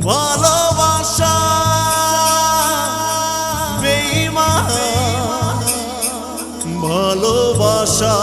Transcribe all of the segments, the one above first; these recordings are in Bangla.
ভালোবাসা বেঈমান ভালোবাসা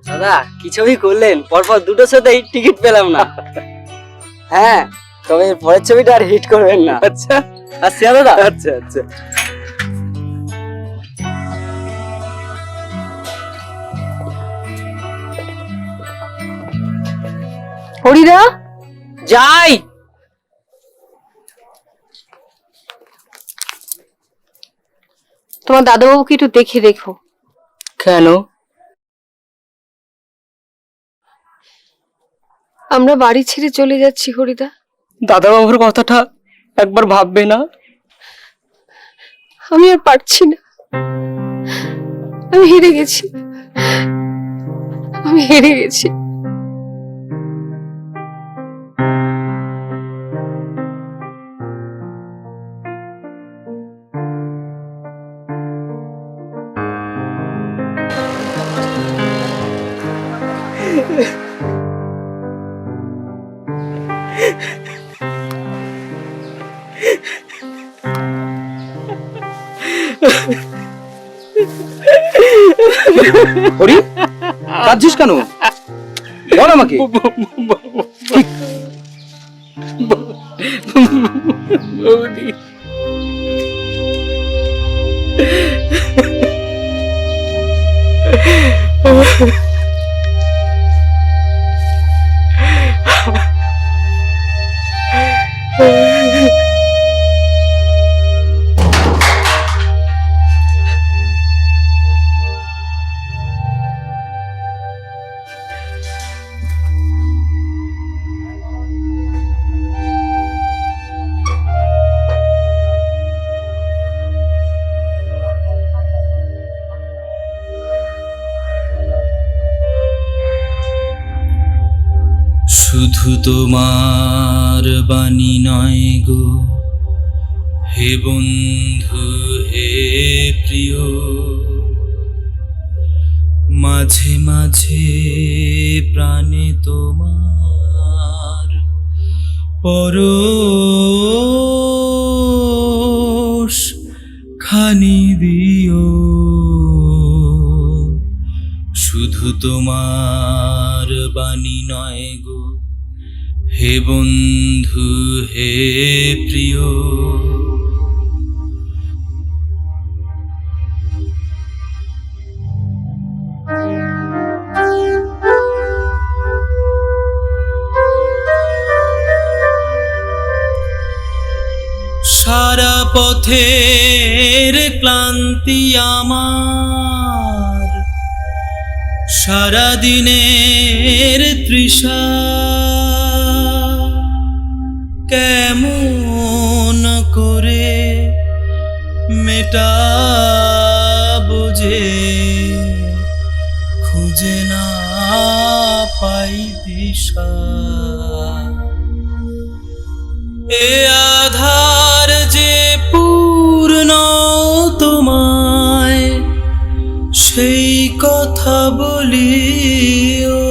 দাদা কি ছবি করলেন, পরপর দুটো শোতেই টিকিট পেলাম না। হ্যাঁ, তবে পরের ছবিটা আর হিট করবেন না। আচ্ছা আসছি দাদা। আচ্ছা আচ্ছা হরিদা যাই। তোমার দাদাবাবুকে একটু দেখে রেখো। কেন? আমরা বাড়ি ছেড়ে চলে যাচ্ছি হরিদা। দাদাবাবুর কথাটা একবার ভাববে না? আমি আর পারছি না, আমি হেরে গেছি, আমি হেরে গেছি। হরি, কাঁদছিস কেন? বল আমাকে। বৌদি শুধু তোমার বাণী নয় গো হে বন্ধু হে প্রিয়, মাঝে মাঝে প্রাণে তোমার পরশ খানি দিও। শুধু তোমার বাণী নয় গো হে বন্ধু হে প্রিয়, সারা পথের ক্লান্তি আমার, সারা দিনের তৃষা কেমন করে মেটাবো যে খুঁজে না পাই দিশা। এ আধার যে পূর্ণ তোমায় সেই কথা বলিও,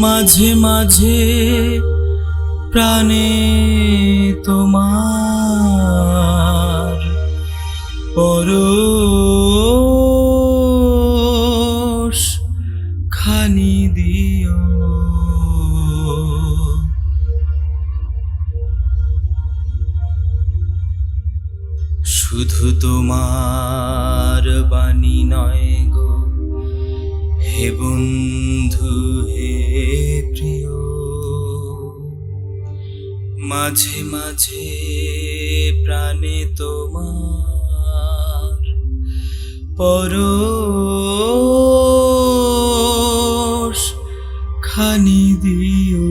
মাঝে মাঝে প্রাণে তোমার পরশ খানি দিও। শুধু তোমার বাণী নয় গো হে বন্ধু হে প্রিয়, মাঝে মাঝে প্রাণে তোমার পরশ খানি দিও।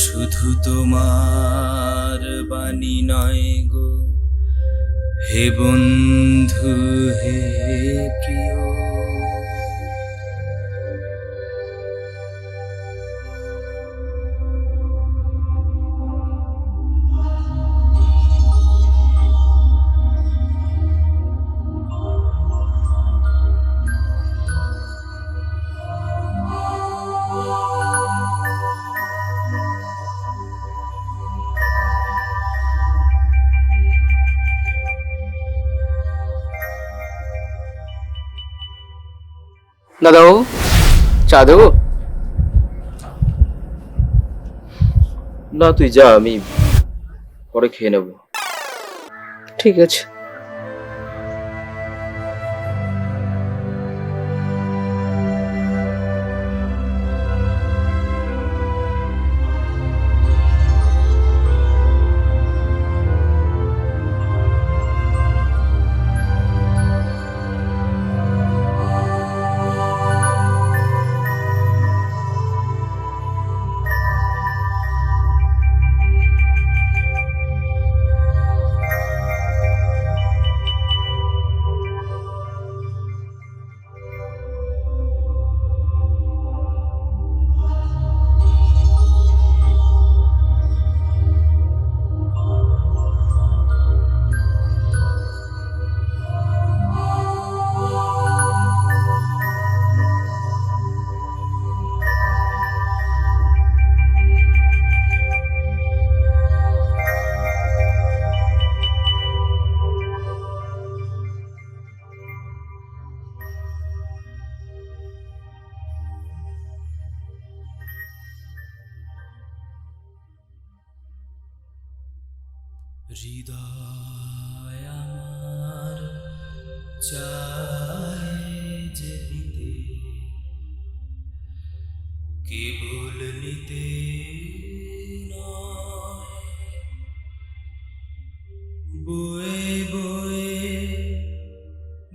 শুধু তোমার বাণী নয় গো হে বন্ধু হে প্রিয়। দাদাবাবু, চা দেবো? না, তুই যা, আমি পরে খেয়ে নেব। ঠিক আছে। হৃদয় আমার চায় যে দিতে, কেবল নিতে নয়, বয়ে বয়ে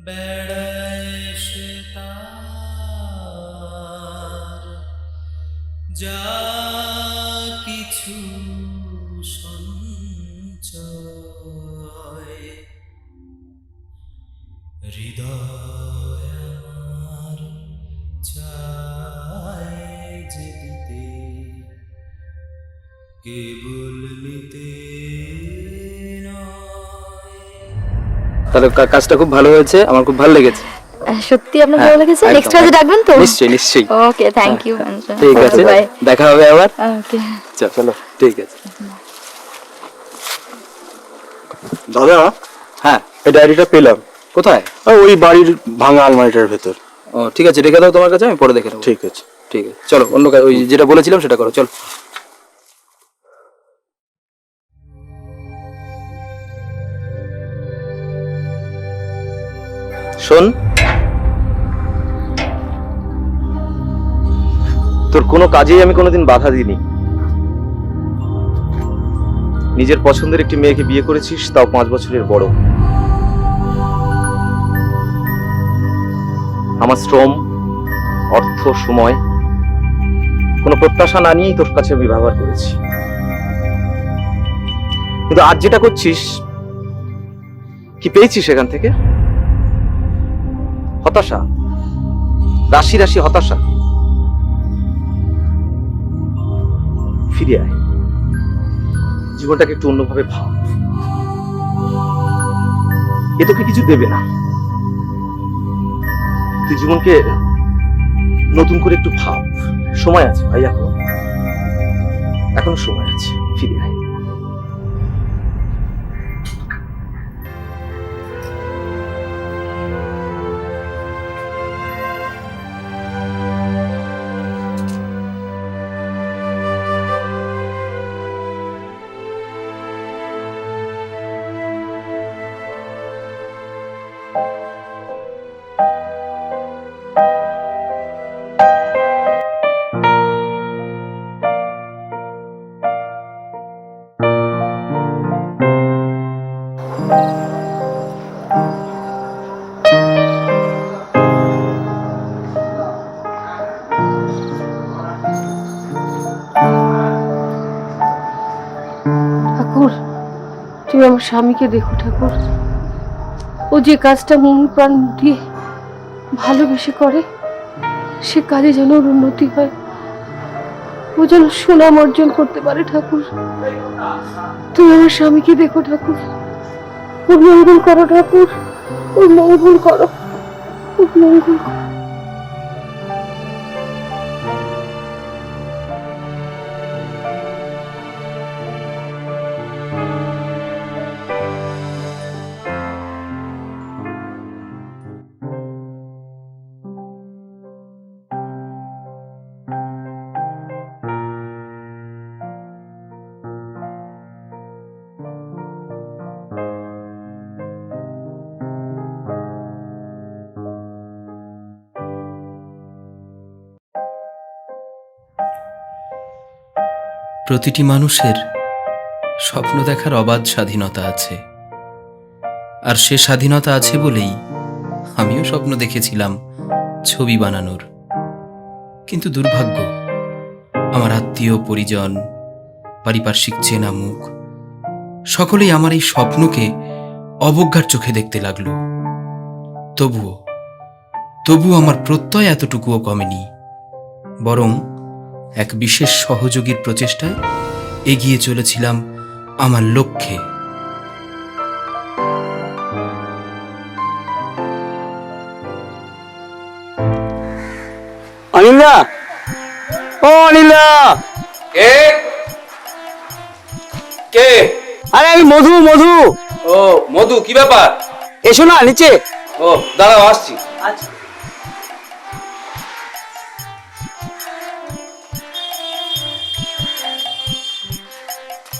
বেড়ায় সে তার যা কিছু হৃদয় আমার চায় যে দিতে, কেবল নিতে নয়। তাহলে কাজটা খুব ভালো হয়েছে, আমার খুব ভালো লেগেছে। সত্যি আপনার ভালো লেগেছে? নেক্সট কাজে ডাকবেন তো? নিশ্চয়ই নিশ্চয়ই। ওকে, থ্যাংক ইউ। ঠিক আছে, দেখা হবে আবার। ওকে, চলো। ঠিক আছে। দাদা, হ্যাঁ, এই ডায়েরিটা পেলাম। কোথায়? ওই বাড়ির ভাঙা আলমারিটার ভেতর। ও ঠিক আছে, রেখে দাও তোমার কাছে, আমি পরে দেখে নেবো। ঠিক আছে। ঠিক আছে, চলো অন্য কাজ, ওই যেটা বলেছিলাম সেটা করো, চলো। শোন, তোর কোনো কাজেই আমি কোনোদিন বাধা দিইনি। নিজের পছন্দের একটি মেয়েকে বিয়ে করেছিস, তাও 5 বছরের বড়। আমার শ্রম, অর্থ, সময় কোনো প্রত্যাশা না নিয়েই তোর কাছে আমি ব্যবহার করেছি। কিন্তু আজ যেটা করছিস, কি পেয়েছিস সেখান থেকে? হতাশা, রাশি রাশি হতাশা। ফিরে আয়, জীবনটাকে একটু অন্যভাবে ভাব। এ তোকে কিছু দেবে না, তুই জীবনকে নতুন করে একটু ভাব। সময় আছে ভাই, এখনো সময় আছে, ফিরে আয়। ঠাকুর, তুমি আমার স্বামীকে দেখো ঠাকুর। ও যে কাজটা মন প্রাণ দিয়ে ভালোবেসে করে, সে কাজে যেন ওর উন্নতি হয়, ও যেন সুনাম অর্জন করতে পারে ঠাকুর। তুমি আমার স্বামীকে দেখো ঠাকুর, ওর মঙ্গল করো ঠাকুর, ওর মঙ্গল করো, ওর মঙ্গল করো। প্রতিটি মানুষের স্বপ্ন দেখার অবাধ স্বাধীনতা আছে, আর সে স্বাধীনতা আছে বলেই আমিও স্বপ্ন দেখেছিলাম ছবি বানানোর। কিন্তু দুর্ভাগ্য, আমার আত্মীয় পরিজন, পারিপার্শ্বিক চেনা মুখ সকলেই আমার এই স্বপ্নকে অবজ্ঞার চোখে দেখতে লাগলো। তবুও আমার প্রত্যয় এতটুকুও কমেনি, বরং এক বিশেষ সহযোগীর প্রচেষ্টায় এগিয়ে চলেছিলাম আমার লক্ষ্যে। অনিন্দা, ও অনিন্দা, কে? আরে আমি মধু। ও মধু, কি ব্যাপার? এসো না নিচে। ও দাঁড়াও, আসছি। আচ্ছা।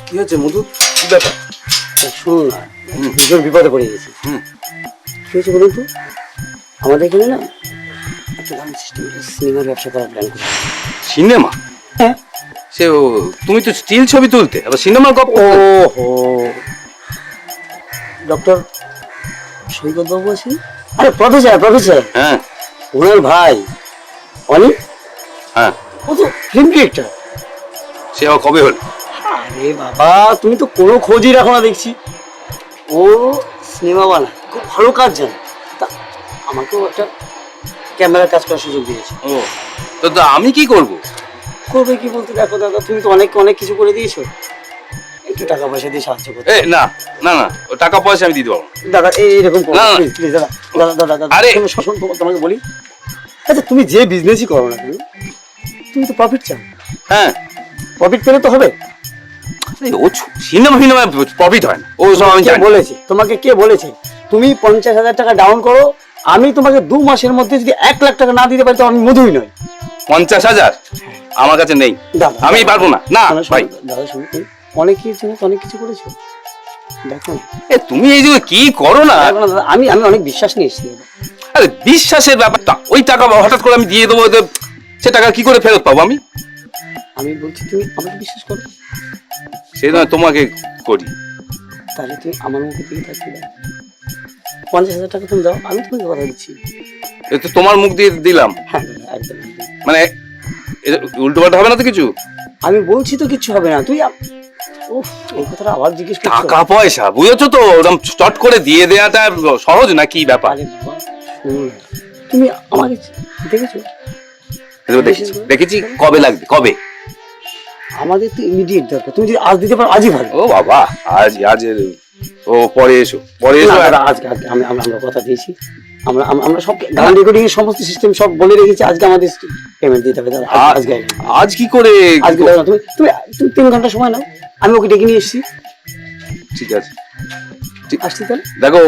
কি হচ্ছে মধু, কি ব্যাপার? শুনুন না, ভীষণ বিপদে পড়ে গেছি। কি হয়েছে বলুন তো? আমাদের এখানে না একটা দারুণ সিস্টেম সিনেমার ব্যবসা করার প্ল্যান করছি। সিনেমা? হ্যাঁ। সে তুমি তো স্টিল ছবি তুলতে, আবার সিনেমার গল্প? ওহো, ডক্টর সৈকত বাবু আছেন? আরে প্রফেসর। হ্যাঁ। ওনার ভাই অনি। হ্যাঁ। ও তো ফিল্ম ডিরেক্টর। সে আবার কবে হল? আরে বাবা, তুমি তো কোনো খোঁজই রাখো না দেখছি। ও সিনেমা বানায়, খুব ভালো কাজ জানে। তা আমাকেও একটা ক্যামেরার কাজ করার সুযোগ দিয়েছে। ও তো আমি কি করব? করবে কি বলতে, দেখো দাদা, তুমি তো অনেক কিছু করে দিয়েছো, একটু টাকা পয়সা দিয়ে সাহায্য করো। না না না, ও টাকা পয়সা আমি দিতে পারবো দাদা এইরকম করো না। প্লিজ দাদা। আরে শোন, তোমাকে বলি, আচ্ছা তুমি যে বিজনেসই করো না কেন, তুমি তো প্রফিট চাও। হ্যাঁ, প্রফিট পেলে তো হবে। ও সিনেমা প্রফিট হয় না, ও সব আমি জানি। তোমাকে কে বলেছে? তুমি 50,000 টাকা ডাউন করো, আমি তোমাকে 2 মাসের মধ্যে যদি 1 লাখ টাকা না দিতে পারি তো আমি মধুই নয়। 50,000 আমার কাছে নেই, আমি পারবো না। না ভাই, দাদা শুনুন, তুমি অনেক কিছু করেছো, দেখো না। তুমি এই যে কি করো না, আমি অনেক বিশ্বাস নিয়ে এসেছি। আরে বিশ্বাসের ব্যাপারটা, ওই টাকা হঠাৎ করে আমি দিয়ে দেবো, সে টাকা কি করে ফেরত পাবো আমি? আমি বলছি তুমি আমাকে বিশ্বাস করো। সে নয় তোমাকে করি। তাহলে তুমি আমার মুখে দিয়ে থাকবে, 50,000 টাকা তুমি দাও, আমি তোমাকে কথা দিচ্ছি। এ তো তোমার মুখ দিয়ে দিলাম। হ্যাঁ দাদা, একদম। মানে উল্টো পাল্টা হবে না তো কিছু? আমি বলছি তো কিচ্ছু হবে না। তুই এই কথাটা আবার জিজ্ঞেস করছিস? টাকা পয়সা বুঝেছো তো, ওরকম চট করে দিয়ে দেওয়াটা সহজ না, কি ব্যাপার? আরে বাবা, শুনুন, তুমি আমাকে দেখেছো? দেখেছি। কবে লাগবে, কবে? আমাদের তো ইমিডিয়েট দরকার, তুমি যদি আজ দিতে পারো আজই ভালো। ও বাবা, আজ আজ ও পরে এসো, পরে এসো। না, দাদা, আজকে আজকে আমরা কথা দিয়েছি, আমরা সব গান রেকর্ডিং এর সমস্ত সিস্টেম সব বলে রেখেছি, আজকে আমাদের পেমেন্ট দিতে হবে দাদা। আজকে আজ কি করে? আজকে দাদা, তুমি তুমি তুমি 3 ঘন্টা সময় নাও, আমি ওকে ডেকে নিয়ে এসেছি। ঠিক আছে, আসছি তাহলে। দেখো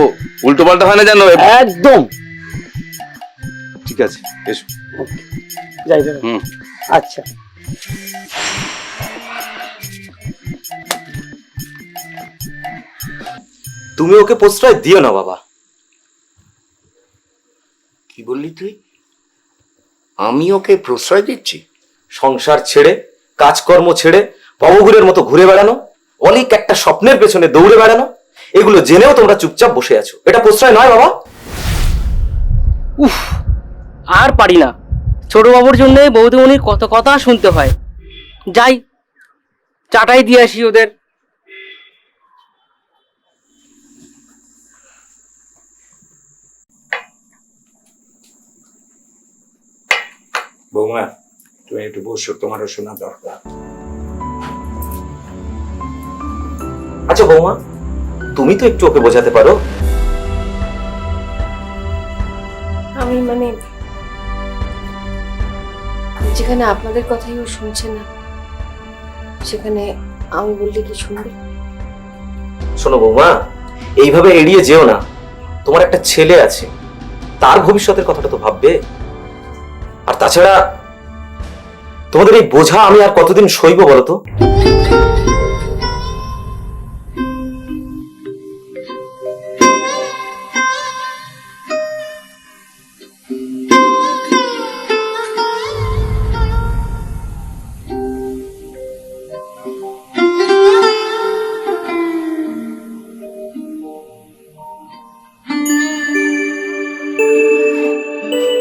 উল্টো পাল্টা হয় না জানো। একদম ঠিক আছে, এসো। ওকে, যাই দাদা। হুম। আচ্ছা, তুমি ওকে প্রশ্রয় দিও না বাবা। কি বললি তুই? আমি ওকে প্রশ্রয় দিচ্ছি? সংসার ছেড়ে, কাজকর্ম ছেড়ে ভবঘুরের মতো ঘুরে বেড়ানো, অনেক একটা স্বপ্নের পেছনে দৌড়ে বেড়ানো, এগুলো জেনেও তোমরা চুপচাপ বসে আছো, এটা প্রশ্রয় নয় বাবা। উফ, আর পারি না। ছোট বাবুর জন্য বৌদিমণির কত কথা শুনতে হয়। যাই, চাটাই দিয়ে আসি ওদের। বৌমা, তুমি একটু বসো, তোমারও শোনা দরকার। আচ্ছা বৌমা, তুমি তো একটু ওকে বোঝাতে পারো। আমি মানে যেখানে আপনাদের কথাই ও শুনছে না, সেখানে আমি বললে কি শুনবে? শোনো বৌমা, এইভাবে এড়িয়ে যেও না। তোমার একটা ছেলে আছে, তার ভবিষ্যতের কথাটা তো ভাববে। আর তাছাড়া তোমাদের এই বোঝা আমি আর কতদিন সইব বলো তো?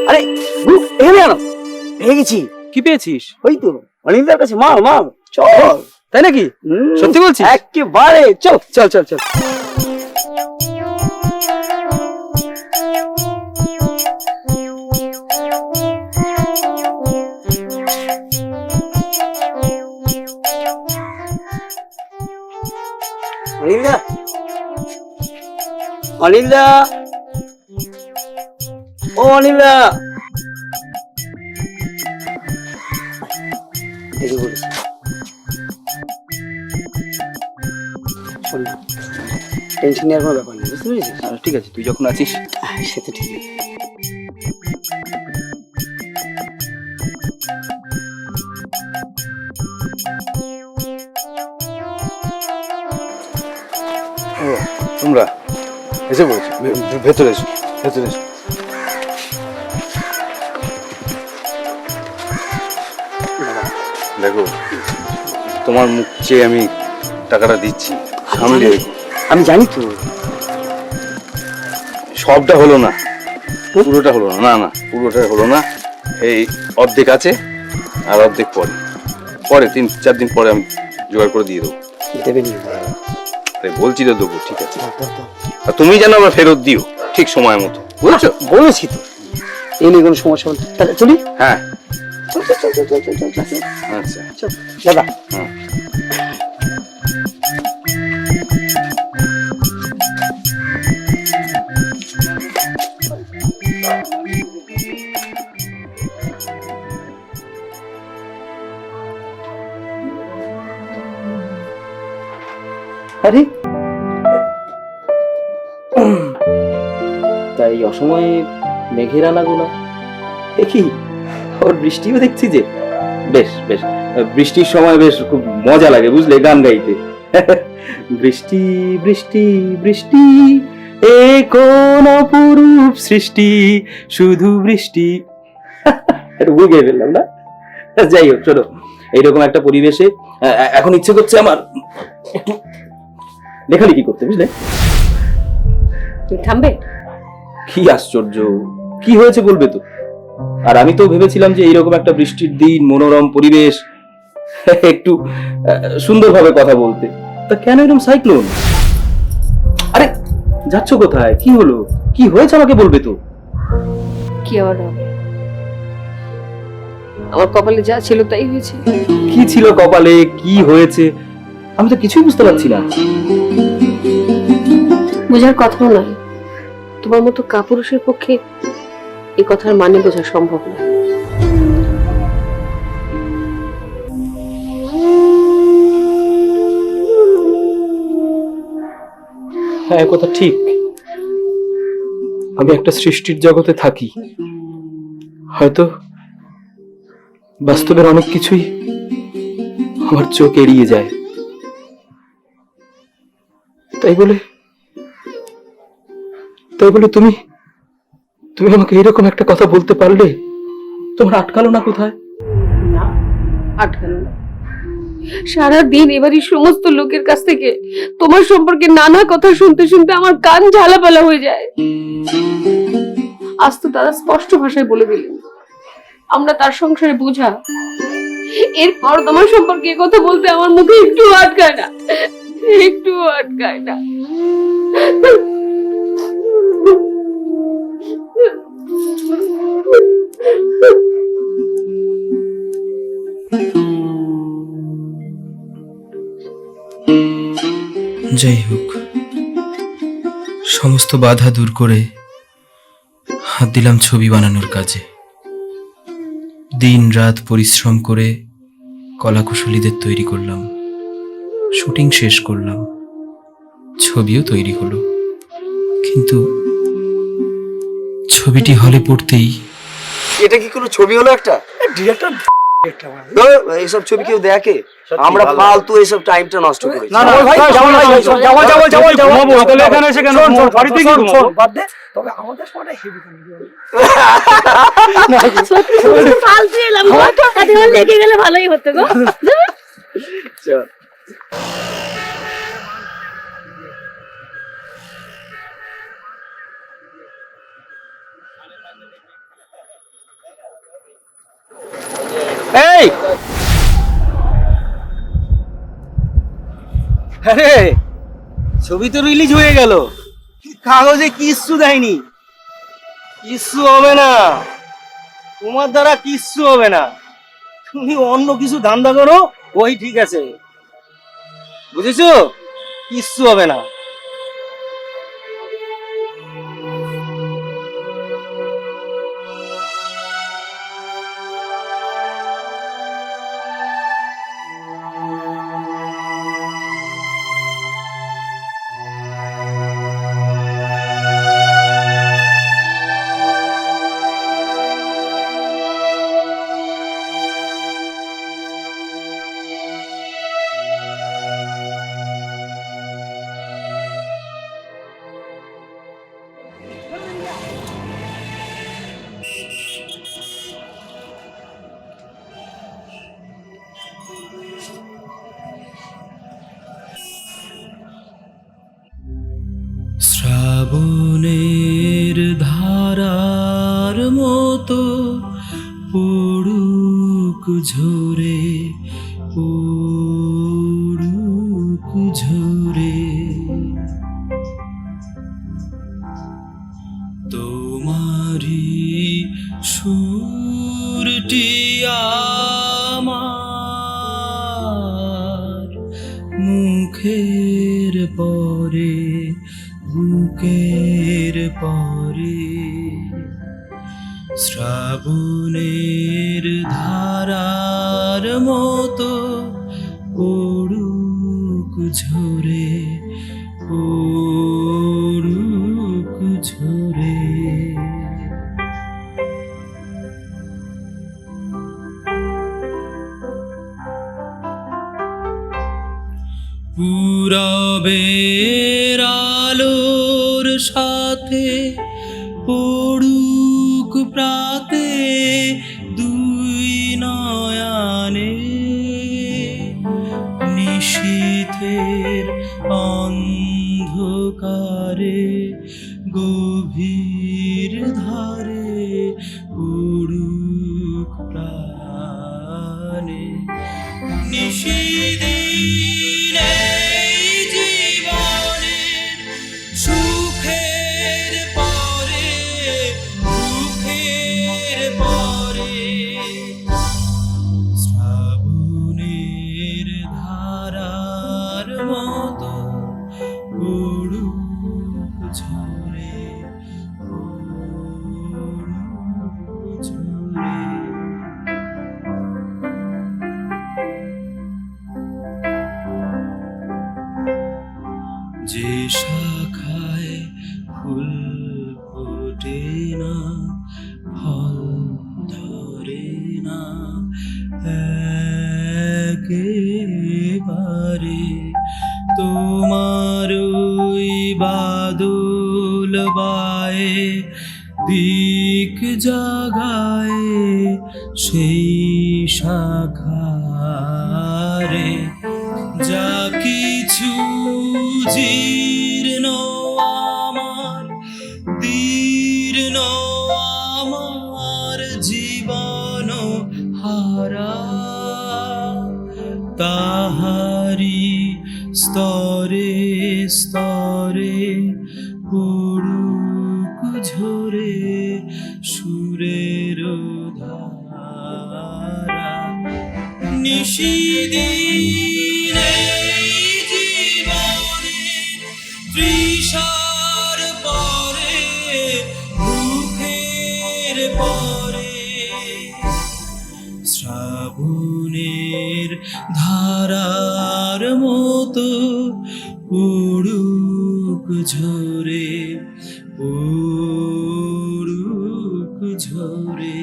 আরে এখানে আনো, পেয়ে গেছি। কি পেয়েছিস? ওই তো অনিন্দার কাছে। মা মা চল। তাই নাকি? সত্যি বলছিস? একেবারে, চল চল চল চল। অনিন্দা, অনিন্দা, ও অনিন্দা, দেখে বলেছি। শোন না, টেনশন নেওয়ার কোনো ব্যাপার নেই, বুঝতে পেরেছিস? ঠিক আছে, তুই যখন আছিস। সে তো ঠিক আছে। ও তোমরা এসে বলছো, ভেতরে এসো, ভেতরে এসো। দেখো, তোমার মুখ চেয়ে আমি টাকাটা দিচ্ছি, সামলে রেখো। আমি জানি তো। সবটা হলো না, পুরোটা হলো না। না না, পুরোটা হলো না। এই অর্ধেক আছে আর অর্ধেক পরে, পরে 3-4 দিন পরে আমি জোগাড় করে দিয়ে দেবো। দেবে নি? তাই বলছি তো দেবো, ঠিক আছে। আর তুমি যেন আবার ফেরত দিও ঠিক সময় মতো, বুঝছো? বলেছি তো, এই নিয়ে কোনো সমস্যা হলে তাহলে চলি। হ্যাঁ, চল চল চল চল চল চল চল আচ্ছা। চল দাদা। হুম। আরে তাই অসময়ে মেঘের আনাগোনা, দেখি ওর বৃষ্টিও দেখছি যে। বেশ বেশ, বৃষ্টির সময় বেশ খুব মজা লাগে বুঝলে গান গাইতে। বৃষ্টি বৃষ্টি বৃষ্টি, এ কোন অপরূপ সৃষ্টি, শুধু বৃষ্টি। একটু ভুল গেয়ে ফেললাম না? যাই হোক, চলো এইরকম একটা পরিবেশে এখন ইচ্ছে করছে আমার একটু লেখালেখি করতে, বুঝলে? তুমি থামবে? কি আশ্চর্য, কি হয়েছে বলবে তো? আর আমি তো ভেবেছিলাম যে এইরকম একটা বৃষ্টির দিন, মনোরম পরিবেশ, একটু সুন্দরভাবে কথা বলতে। তা কেন এরকম সাইক্লোন? আরে যাচ্ছ কোথায়? কি হলো? কি হয়েছে আমাকে বলবে তো? কি আবার হবে? আমার কপালে যা ছিল তাই হয়েছে। কি ছিল কপালে, কি হয়েছে, আমি তো কিছুই বুঝতে পারছি না। বোঝার কথাও নয়, তোমার মতো কাপুরুষের পক্ষে এই কথার মানে বোঝা সম্ভব না। হ্যাঁ, কথা ঠিক। আমি একটা সৃষ্টির জগতে থাকি, হয়তো বাস্তবের অনেক কিছুই আমার চোখ এড়িয়ে যায়। তাই বলে তুমি আমাকে এরকম একটা কথা বলতে পারলে? তোমার আটকালো না কোথায়? না, আটকানো না। সারাদিন এবারই সমস্ত লোকের কাছ থেকে তোমার সম্পর্কে নানা কথা শুনতে শুনতে আমার কান ঝালাপালা হয়ে যায়। আজ তো দাদা স্পষ্ট ভাষায় বলে দিলেন আমরা তার সংসারে বোঝা। এরপর তোমার সম্পর্কে এ কথা বলতে আমার মুখে একটু আটকায় না, একটু আটকায় না। যাই হোক, সমস্ত বাধা দূর করে হাত দিলাম ছবি বানানোর কাজে। দিন রাত পরিশ্রম করে কলাকুশলীদের তৈরি করলাম, শুটিং শেষ করলাম, ছবিও তৈরি হলো। কিন্তু ছবিটি হলে পড়তেই এটা কি কোনো ছবি হলো? একটা ডিরেক্টর এইসব ছবি কেউ দেখে? আমরা ফালতু এইসব টাইমটা নষ্ট করি। না না ভাই, যাও এখানে এসে কেন বাড়িতে গিয়ে ঘুমাবো। বাদ দে, তবে আমাদের সময়টা হেভি ফালতু এলাম গো, তাতে লেগে গেলে ভালোই হতো গো। এই আরে, ছবি তো রিলিজ হয়ে গেল, কাগজে কিচ্ছু দেয়নি। কিচ্ছু হবে না, তোমার দ্বারা কিচ্ছু হবে না। তুমি অন্য কিছু ধান্দা করো, ওই ঠিক আছে, বুঝেছো? কিচ্ছু হবে না। শ্রাবণের ধারার মতো পড়ুক ঝরে, পড়ুক ঝরে, তোমারি সুরটি আমার মুখের পরে, বুকের পরে। শ্রাবণের ধারার মতো পড়ুক ঝরে, পড়ুক ঝরে। পূরবের আলোর সাথে পড়ুক প্রাতে দুই নয়ানে, নিশীথের অন্ধকারে গভীর ধারে পড়ুক প্রাণে। নিশিদিনে জীবনের সুখের পরে, দুঃখের পরে পড়ুক ঝরে, পড়ুক ঝরে। যে শাখায় ফুল ফোটে না, ফল ধরে না একেবারে, তোমার ওই বাদল বায়ে দিক জাগায় সেই শাখারে। যা কিছু জীর্ণ আমার, দীর্ণ আমার জীবন হারা, তাহারি স্তরে স্তরে পড়ুক ঝরে সুরের ধারা। নিশিদিনে জীবনে তৃষার পরে, মুখের পরে শ্রাবণের ধারার মতো পড়ুক ঝরে, পড়ুক ঝরে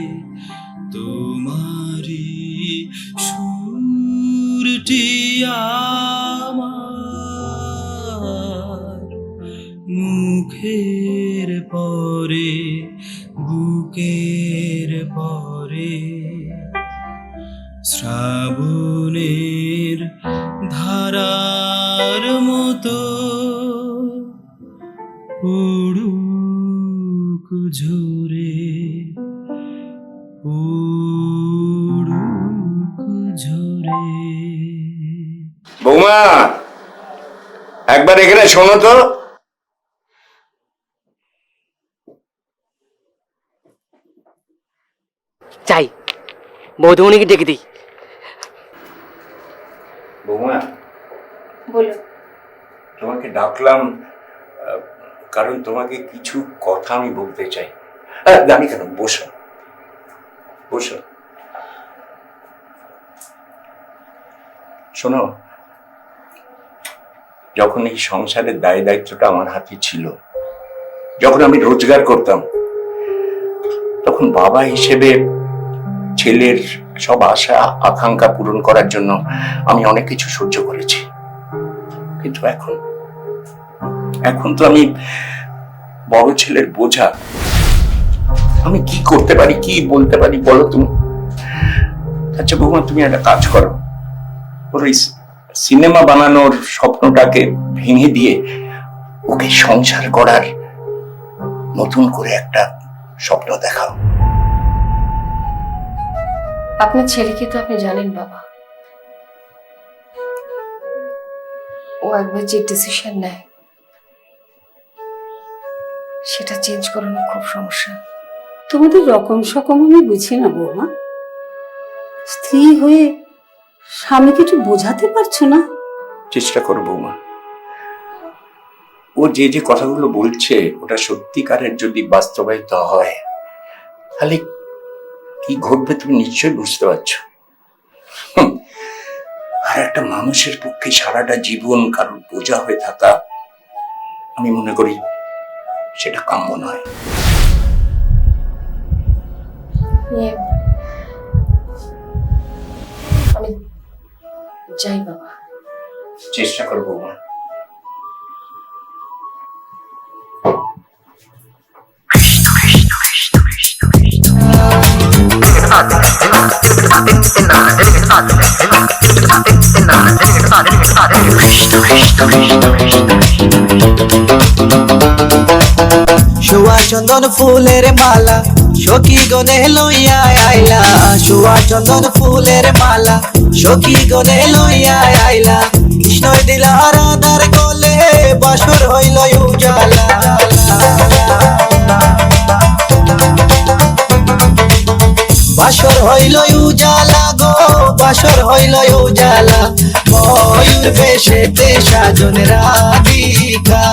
তোমারি সুরটি আমার মুখের পরে, বুকের পরে। শ্রাবণের ধারার মতো পড়ুক ঝরে, পড়ুক ঝরে। বৌমা, একবার এখানে শোনো তো। চাই বৌধমণিকে ডেকে দিই। বৌমা, বলো। তোমাকে ডাকলাম কারণ তোমাকে কিছু কথা আমি বলতে চাই। জানি কেন, বসো বসো। শোনো, যখন এই সংসারের দায় দায়িত্বটা আমার হাতে ছিল, যখন আমি রোজগার করতাম, তখন বাবা হিসেবে ছেলের সব আশা আকাঙ্ক্ষা পূরণ করার জন্য আমি অনেক কিছু সহ্য করেছি। কিন্তু এখন তো আমি বড় ছেলের বোঝা। আমি কি করতে পারি, কি বলতে পারি বলো তুমি? আচ্ছা বৌমা, তুমি একটা কাজ করো, ওর এই সিনেমা বানানোর স্বপ্নটাকে ভেঙে দিয়ে ওকে সংসার করার নতুন করে একটা স্বপ্ন দেখাও। আপনার ছেলেকে তো আপনি জানেন বাবা, ও একবার যে ডিসিশন নেয় সেটা চেঞ্জ করানো খুব সমস্যা। তোমাদের রকম সকম আমি বুঝি না বৌমা। স্ত্রী হয়ে স্বামীকে একটু বোঝাতে পারছো না? চেষ্টা করো বৌমা। ও যে যে কথাগুলো বলছে ওটা সত্যিকারের যদি বাস্তবায়িত হয়, তাহলে কি ঘটবে তুমি নিশ্চয়ই বুঝতে পারছো। আর একটা মানুষের পক্ষে সারাটা জীবন কারোর বোঝা হয়ে থাকা, আমি মনে করি সেটা কাম্য নয়। আমি যাই বাবা। চেষ্টা করো বৌমা। শুয়া চন্দন ফুলের মালা সখী গনে লইয়া আইলা, শুয়া চন্দন ফুলের মালা সখী গনে লইয়া আইলা। কৃষ্ণ দিলা রাধার কোলে বাসর হইল উজালা, বাসর হইল উজালা গো, বাসর হইল উজালা। ময়ূর বেশেতে সাজন রাধিকা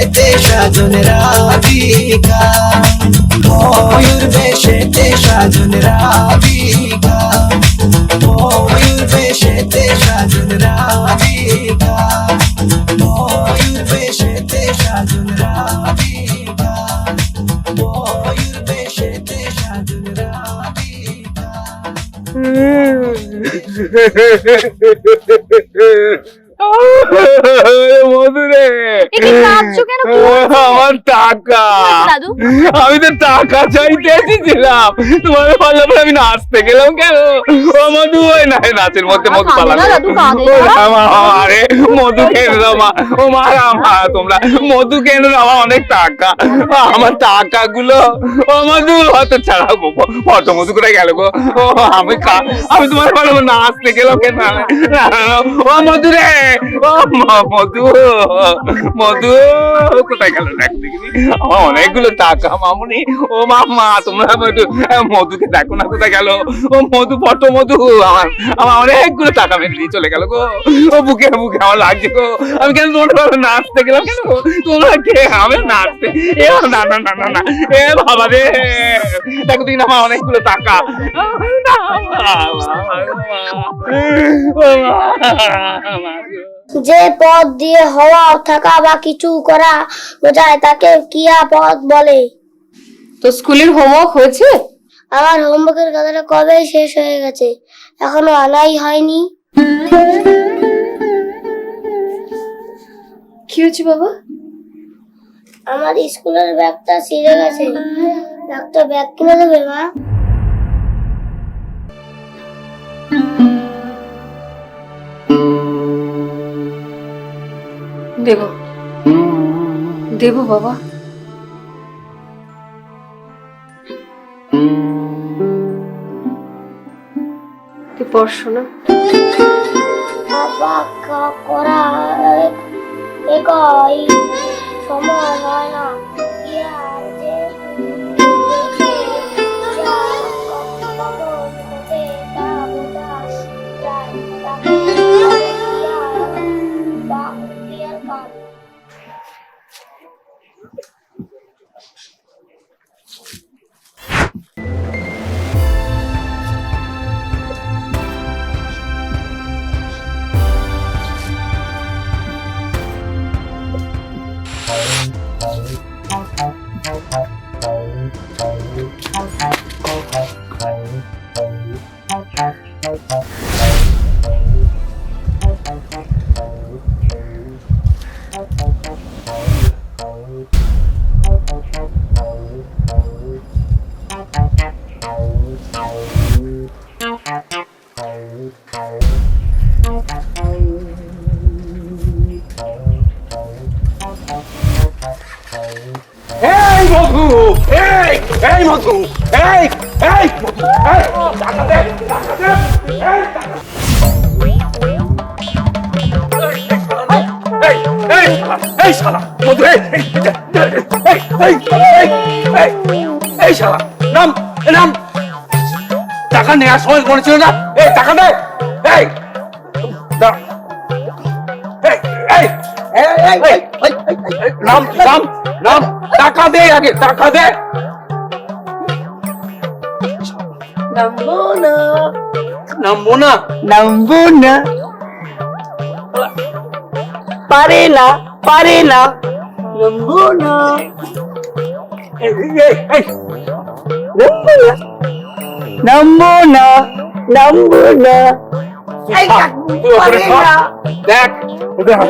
বেশেতে সাজন রাধিকা, ময়ূর বেশেতে সাজন রাধিকা, ময়ূর বেশেতে সাজন রাধিকা, ময়ূর বেশেতে সাজন রাধিকা, ময়ূর বেশেতে সাজন রাধিকা। মধুরে আমার টাকা, আমি তো টাকা চাইতে এসেছিলাম, তোমার বললাম আমি নাচতে গেলাম কেন? ও মধু, ওই না নাচের মধ্যে মধু পালানো, আরে মধু কেন মা, ও মা মা তোমরা মধু কেন, আমার অনেক টাকা, আমার টাকাগুলো ও মধু অত ছাড়া গো, অত মধু করে গেল গো, আমি তোমার বলবো নাচতে গেলাম কেন? ও মধু রে, ও মধু, মধু কোথায় গেল? দেখ দেখিনি, আমার অনেকগুলো টাকা মামুনি, ও মামা তোমরা একটু মধুকে দেখো না কোথায় গেল? ও মধু, ফটো মধু, আমার আমার অনেকগুলো টাকা মেরে দিয়ে চলে গেল গো, ও বুকে বুকে আমার লাগছে গো, আমি কেন তোমরা নাচতে গেলাম কেন? তোমরা কে? আমি নাচতে? এ না না না না না, এ বাবা রে, দেখো দিন আমার অনেকগুলো টাকা, যে পথ দিয়ে হওয়া, থাকা বা কিছু করা বোঝায় তাকে ক্রিয়া পথ বলে। তো স্কুলের হোমওয়ার্ক হয়েছে? আমার হোমওয়ার্কের কথাটা কবে শেষ হয়ে গেছে, এখনো আনাই হয়নি। কি হয়েছে বাবা? আমার স্কুলের ব্যাগটা ছিঁড়ে গেছে, একটা ব্যাগ কিনে দেবে মা? দেব দেব বাবা। তুই পড়াশোনা বাবা করা একই সময় হয় না, ইয়া যে দেখে যা কখন ঘটে তা বোঝা যায়, তাকে ক্রিয়া বা ক্রিয়ার কাজ। এই মধু, এই এই মধু, এই এই মধু, এই টাকা দে, টাকা দে, এই টাকা। এই শালা মধু, এই শালা নাম নাম, টাকা নেওয়ার সময় মনে ছিল না? এই টাকা দে, এই নাম নাম নাম, টাকা দে আগে, টাকা দে। নামবো না, নামবো না, নামবো না, পারে না, পারে না, নামবো না, নামবো না, নামবো না, দেখ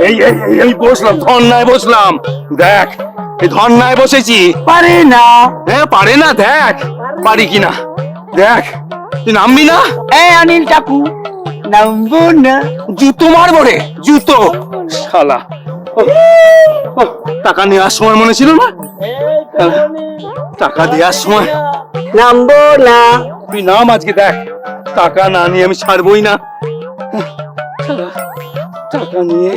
এই এই এই বসলাম, ধর্নায় বসলাম, দেখ এই ধর্নায় বসেছি, পারে না, হ্যাঁ পারে না, দেখ পারি কিনা, দেখ তুই নামবি না? এই অনিল কাকু, নামবো না, জুতো মারবো রে, জুতো শালা। টাকা নেওয়ার সময় মনে ছিল না? টাকা দেওয়ার সময় নামবো না, তুই নাম আজকে, দেখ টাকা না নিয়ে আমি ছাড়বই না, টাকা নিয়ে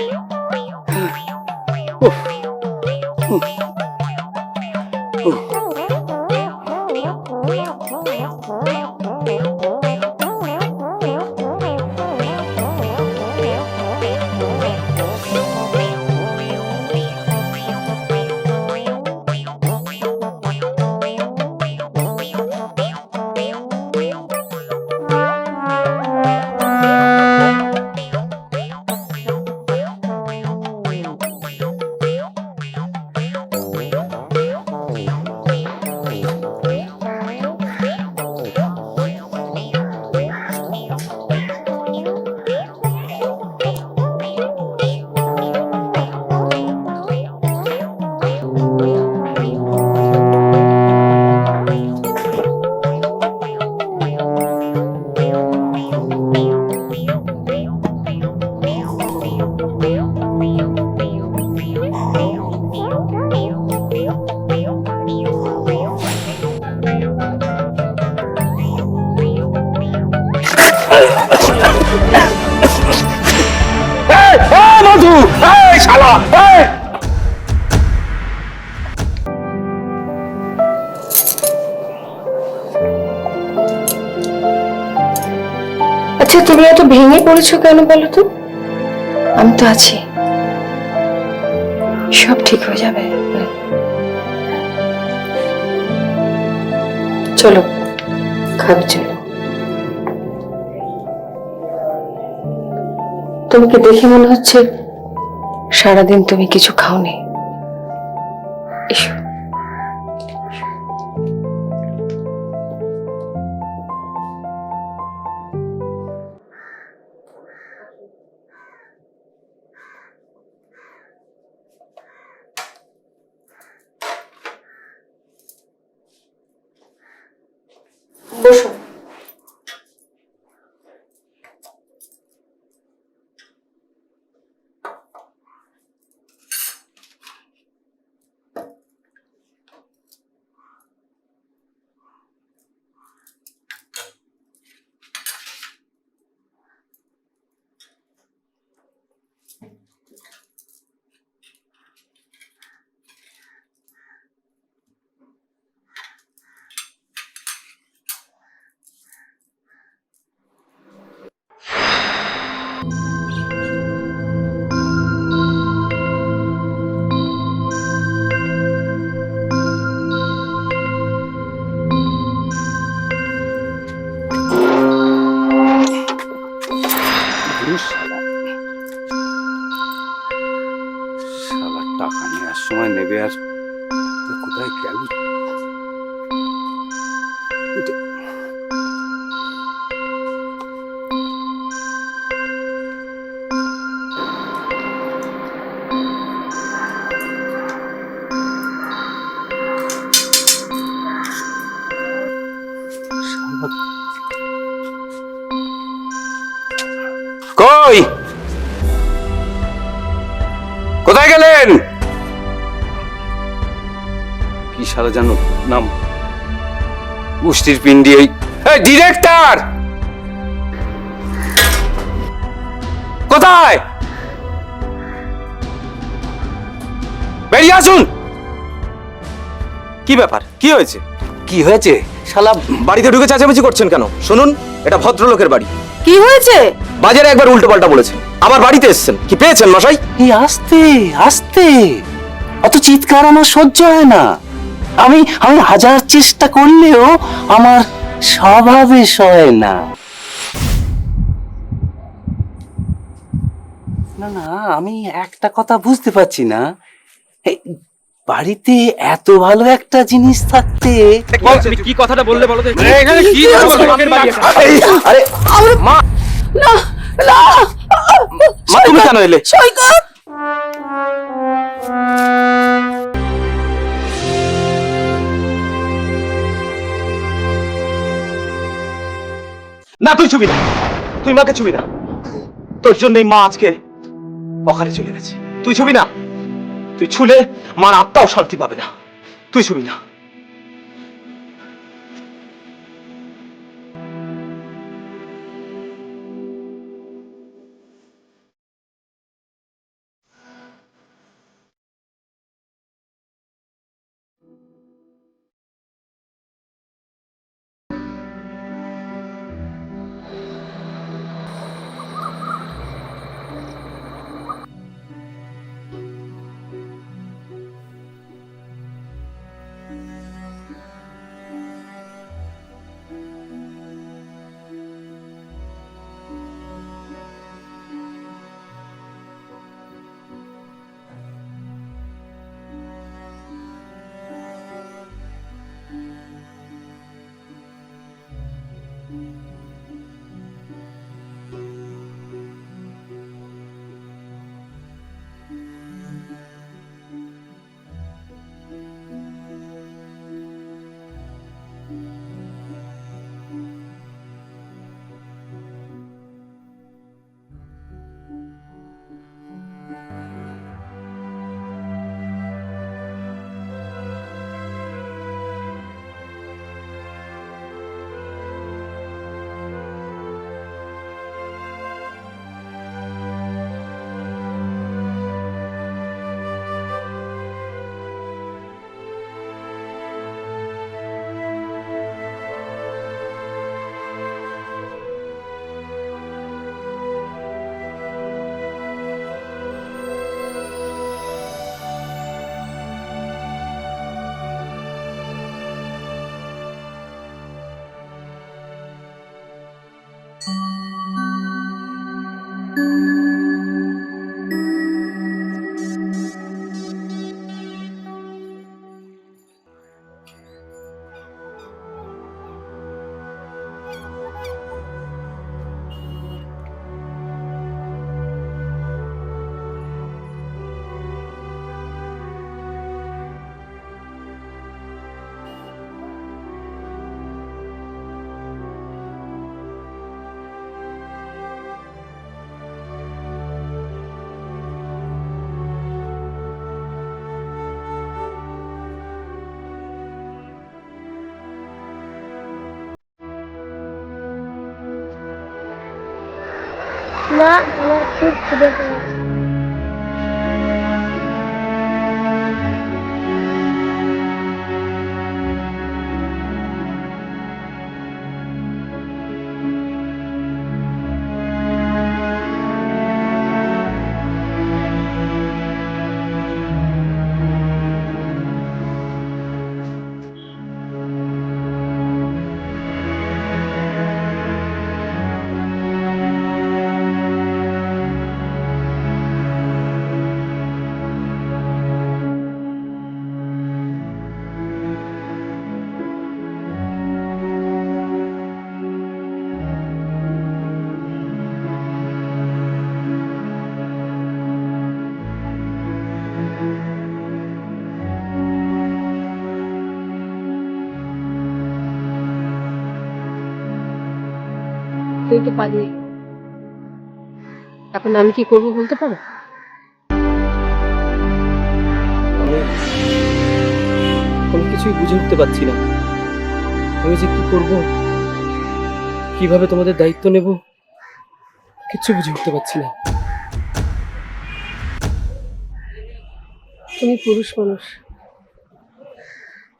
মধু, এই শালা, এই! আচ্ছা তুমি এত ভেঙে পড়েছো কেন বলো তো? আমি তো আছি, সব ঠিক হয়ে যাবে। চলো খাবে, চলো। তোমাকে দেখে মনে হচ্ছে সারাদিন তুমি কিছু খাওনি। এসো। বসো। শালা টাকা নেওয়ার সময় নেবে আর কোথায় গেল? কই, কোথায় গেলেন? কি শালা জানো নাম? গোষ্ঠীর পিন্ডি। এই ডিরেক্টর কোথায়? বেরিয়ে আসুন। কি ব্যাপার, কি হয়েছে? কি হয়েছে? শালা বাড়িতে ঢুকে চেঁচামেচি করছেন কেন? শুনুন, এটা ভদ্রলোকের বাড়ি। কি হয়েছে? বাজারে একবার উল্টো পাল্টা বলেছেন, আবার বাড়িতে এসেছেন, কি পেয়েছেন মশাই? এই আস্তে আস্তে, অত চিৎকার আমার সহ্য হয় না। আমি আমি হাজার চেষ্টা করলেও আমার স্বভাবে সয় না। না না, আমি একটা কথা বুঝতে পারছি না, এই বাড়িতে এত ভালো একটা জিনিস থাকতে তুমি কি কথাটা বললে বলো তো? এখানে কি আরে মা, না না, মা তুমি কেন এলে? সৈকত, না তুই ছবি না, তুই মাকে ছবি না। তোর জন্যই মা আজকে অকালে চলে গেছে। তুই ছবি না, তুই ছুলে মার আত্মাও শান্তি পাবে না। তুই ছবি না। আমার খুব খিদে পেয়েছে। তুই তো পালিয়ে এলি। এখন আমি কি করবো বলতে পারো? আমি কিছুই বুঝে উঠতে পারছি না। আমি যে কি করব, কিভাবে তোমাদের দায়িত্ব নেব, কিচ্ছু বুঝে উঠতে পারছি না। তুমি পুরুষ মানুষ,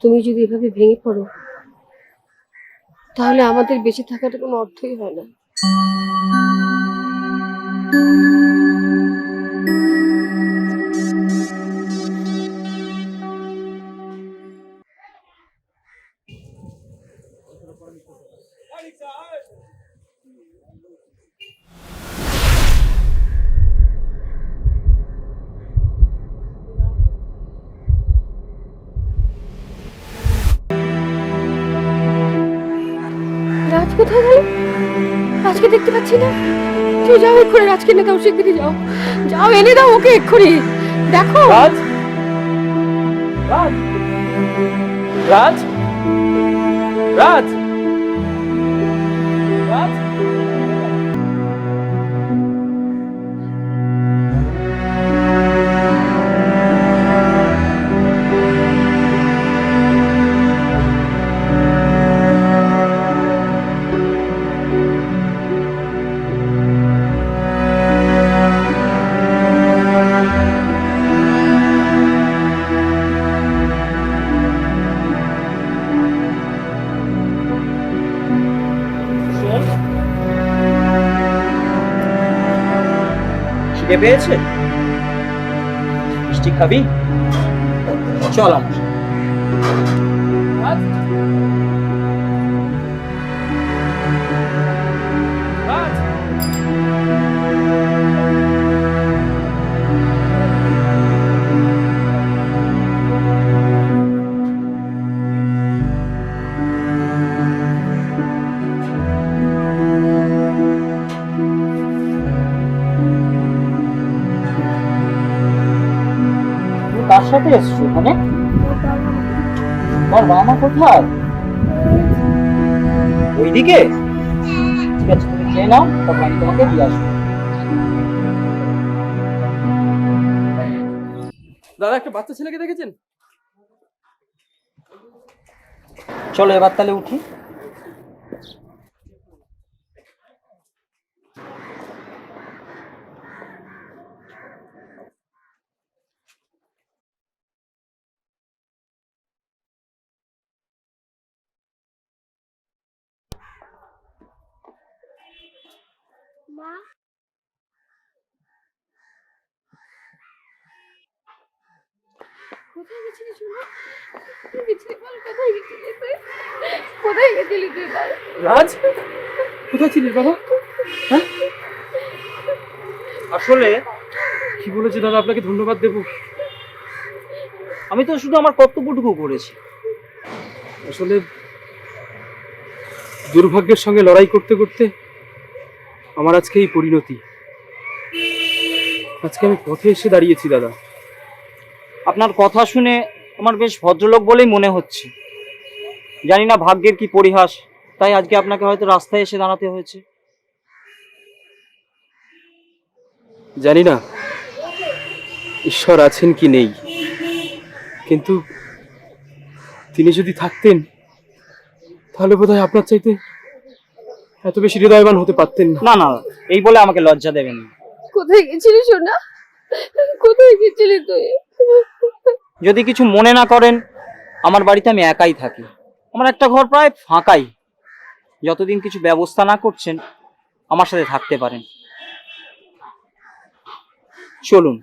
তুমি যদি এভাবে ভেঙে পড়ো তাহলে আমাদের বেঁচে থাকাটা কোনো অর্থই হয় না। রাজ কোথায় গেল? রাজকে দেখতে পাচ্ছি না। তুই যাও এক্ষুনি, রাজকে এনে দাও, শিগগিরই যাও, যাও এনে দাও ওকে এক্ষুনি। দেখো রাজ, রাজ, রাজ, রাজ, রাজ। খিদে পেয়েছে? মিষ্টি খাবি? চল আমার কার সাথে এসছো এখানে? তোমার বাবা মা কোথায়? ওইদিকে? ঠিক আছে, তুমি খেয়ে নাও, তারপর আমি তোমাকে দিয়ে আসবো। দাদা, একটা বাচ্চা ছেলেকে দেখেছেন? চলো এবার তাহলে উঠি। মা, কোথায় গেছিলি সোনা? কোথায় গেছিলি বল, কোথায় গেছিলি তুই? কোথায় গেছিলি তুই বল? রাজ, কোথায় ছিলিস বাবা? হ্যাঁ, আসলে কি বলেছে দাদা, আপনাকে ধন্যবাদ দেব। আমি তো শুধু আমার কর্তব্যটুকু করেছি। আসলে দুর্ভাগ্যের সঙ্গে লড়াই করতে করতে আমার আজকে এই পরিণতি। আজকে আমি পথে এসে দাঁড়িয়েছি দাদা। আপনার কথা শুনে আমার বেশ ভদ্রলোক বলেই মনে হচ্ছে। জানি না ভাগ্যের কি পরিহাস, তাই আজকে আপনাকে হয়তো রাস্তায় এসে দাঁড়াতে হয়েছে। জানি না ঈশ্বর আছেন কি নেই, কিন্তু তিনি যদি থাকতেন তাহলে বোধহয় আপনার চাইতে এত বেশি হৃদয়বান হতে পারতেন না। না না, এই বলে আমাকে লজ্জা দেবেন না। কোথায় গেছিলি সোনা? কোথায় গেছিলি তুই? যদি কিছু মনে না করেন, আমার বাড়িতে আমি একাই থাকি। আমার একটা ঘর প্রায় ফাঁকাই। যতদিন কিছু ব্যবস্থা না করছেন, আমার সাথে থাকতে পারেন। চলুন।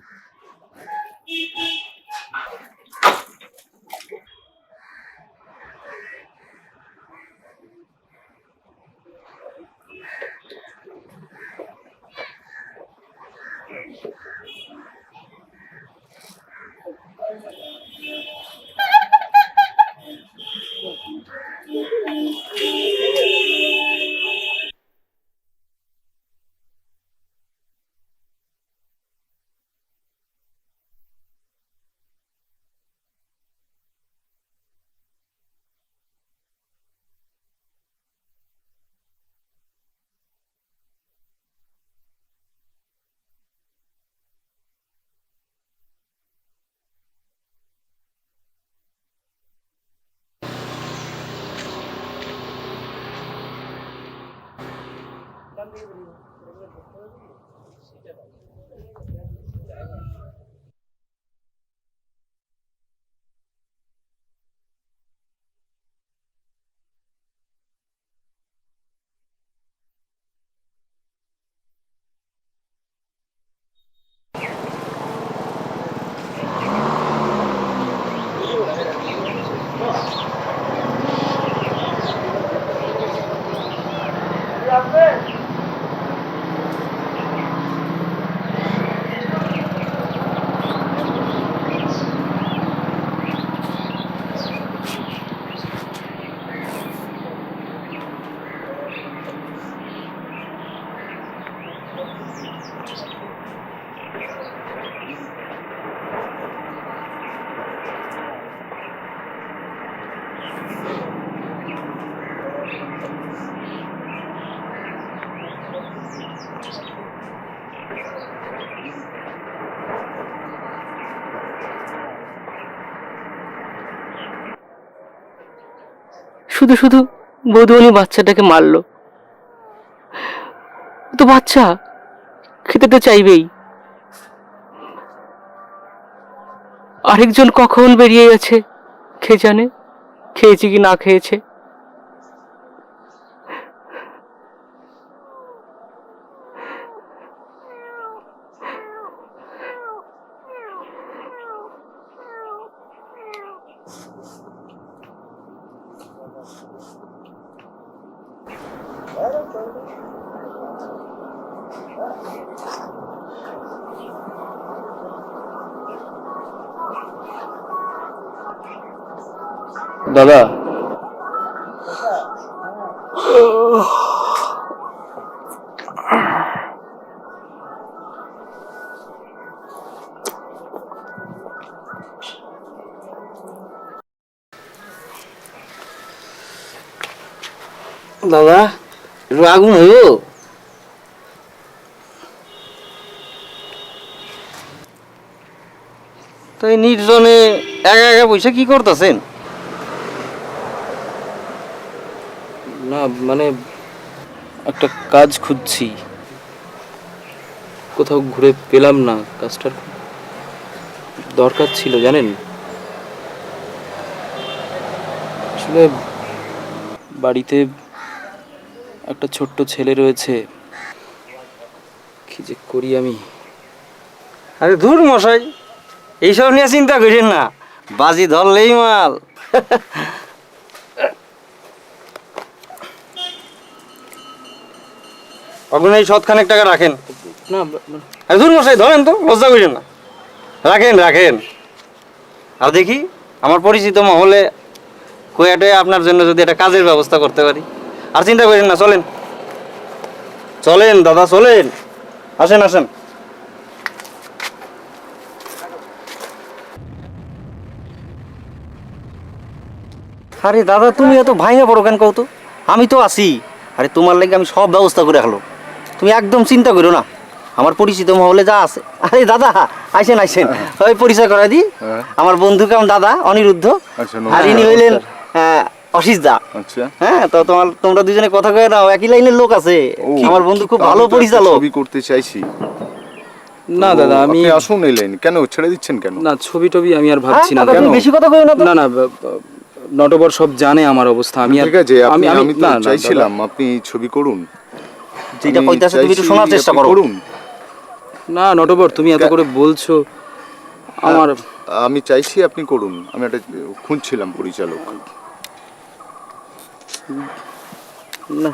শুধু শুধু বৌদিমণি বাচ্চাটাকে মারলো। তো বাচ্চা খেতে তো চাইবেই। আরেকজন কখন বেরিয়ে গেছে কে জানে, খেয়েছে কি না খেয়েছে। দাদা, দাদা একটু আগুন হইব? তো এই নির্জনে একা একা পয়সা কি করতেছেন? না মানে একটা কাজ খুঁজছি, কোথাও ঘুরে পেলাম না। কাজটার দরকার ছিল জানেন। আসলে বাড়িতে একটা ছোট্ট ছেলে রয়েছে, কি যে করি আমি। আরে ধুর মশাই, এইসব নিয়ে চিন্তা করেন না, বাজি ধরলেই মাল। আপনি এই সৎখানেক টাকা রাখেন। না আরে ধুর মশাই, ধরেন তো, লজ্জা করেন না, রাখেন রাখেন। আর দেখি আমার পরিচিত মহলে কয়েকটা আপনার জন্য যদি একটা কাজের ব্যবস্থা করতে পারি। আর চিন্তা করেন না, চলেন চলেন দাদা, চলেন, আসেন আসেন। আরে দাদা, তুমি এত ভাইয়া পড়ো কেন কও তো? আমি তো আছি। আরে তোমার লাগে আমি সব ব্যবস্থা করে রাখলো, তুমি একদম চিন্তা করো না। আমার পরিচিত মহলে যা আছে। আরে দাদা আইসেন আইসেন, ওই পরিচয় করাই দিই। আমার বন্ধু কেমন দাদা অনিরুদ্ধ, আর ইনি হইলেন অশিস দা। আচ্ছা, হ্যাঁ, তো তোমরা দুজনে কথা কয়ে নাও, একই লাইনের লোক আছে। আমার বন্ধু খুব ভালো পরিচালক। ছবি করতে চাইছি। না দাদা, আমি আপনি আসুন এই লাইন, কেন ছেড়ে দিচ্ছেন কেন? না, ছবি টবি আমি আর ভাবছি না। হ্যাঁ, তুমি বেশি কথা কই না তো। না না, নটবর সব জানে আমার অবস্থা। আমি ঠিক আছে, আমি তো না, না, চাইছিলাম আপনি ছবি করুন। যেটা আমি কইতাছে তুমি একটু চাইছি শোনার চেষ্টা আপনি করো। করুন। না নটবর, তুমি এত করে বলছো আমার। আমি চাইছি আপনি করুন। আমি একটা খুঁজছিলাম পরিচালক। না,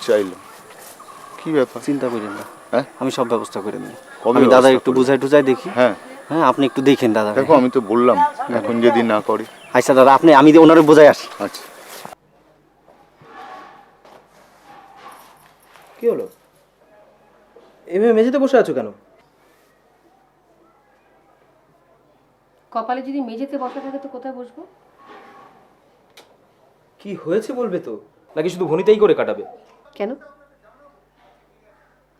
চাইলাম। কি ব্যাপার? চিন্তা করেন না, হ্যাঁ, আমি সব ব্যবস্থা করে নেব। কবে আমি দাদা ব্যবস্থা একটু করবেন? বুঝাই টুজাই দেখি। হ্যাঁ, হ্যাঁ, আপনি একটু দেখেন দাদা। দেখো আমি তো বললাম এখন যদি না করে। আচ্ছা দাদা, আমি ওনারে বোঝাই আসি। আচ্ছা, কি হলো? এভাবে মেঝেতে বসে আছো কেন? কপালে যদি মেঝেতে বসা থাকে তো কোথায় বসবো? কি হয়েছে বলবে তো, নাকি শুধু ভনিতাই করে কাটাবে? কেন?